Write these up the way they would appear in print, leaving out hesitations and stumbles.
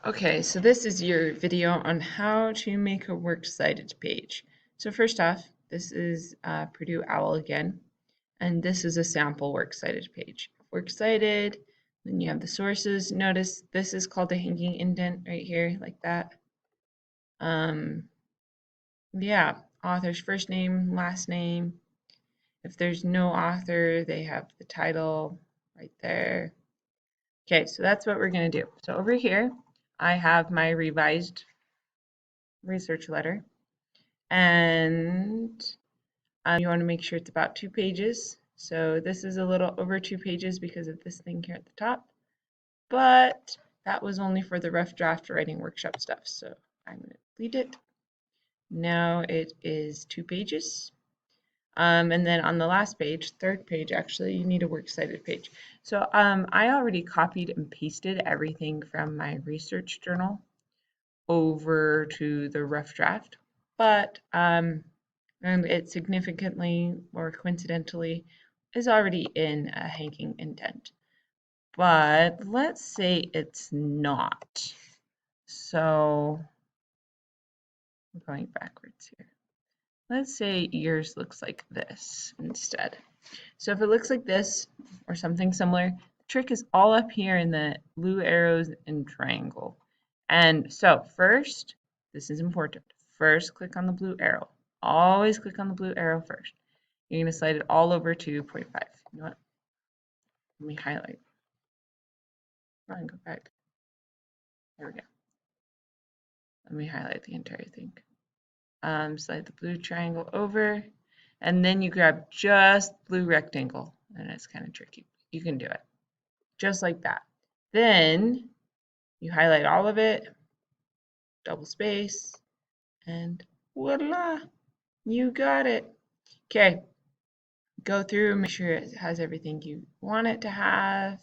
Okay, so this is your video on how to make a works cited page. So first off, this is Purdue OWL again, and this is a sample works cited page. Works cited, then you have the sources. Notice this is called a hanging indent right here, like that. Yeah, author's first name, last name. If there's no author, they have the title right there. Okay, so that's what we're going to do. So over here, I have my revised research letter. And you want to make sure it's about 2 pages. So this is a little over 2 pages because of this thing here at the top. But that was only for the rough draft writing workshop stuff. So I'm going to delete it. Now it is 2 pages. And then on the last page, third page actually, you need a works cited page. So I already copied and pasted everything from my research journal over to the rough draft, but and it significantly or coincidentally is already in a hanging indent. But let's say it's not. So I'm going backwards here. Let's say yours looks like this instead. So if it looks like this or something similar, the trick is all up here in the blue arrows and triangle. And so first, this is important. First, click on the blue arrow. Always click on the blue arrow first. You're going to slide it all over to 0.5. You know what? Let me highlight. Come on, go back. There we go. Let me highlight the entire thing. Slide the blue triangle over, and then you grab just blue rectangle. And it's kind of tricky. You can do it. Just like that. Then you highlight all of it, double space, and voila, you got it. Okay, go through, make sure it has everything you want it to have.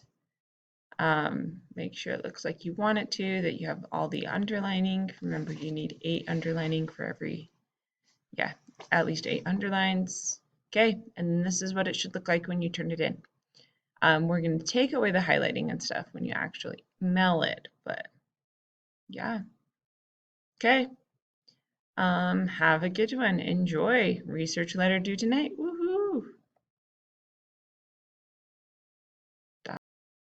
Make sure it looks like you want it to, that you have all the underlining. Remember, you need 8 underlining for every, yeah, at least 8 underlines. Okay, and this is what it should look like when you turn it in. We're going to take away the highlighting and stuff when you actually mail it, but yeah. Okay. Have a good one. Enjoy. Research letter due tonight. Woo!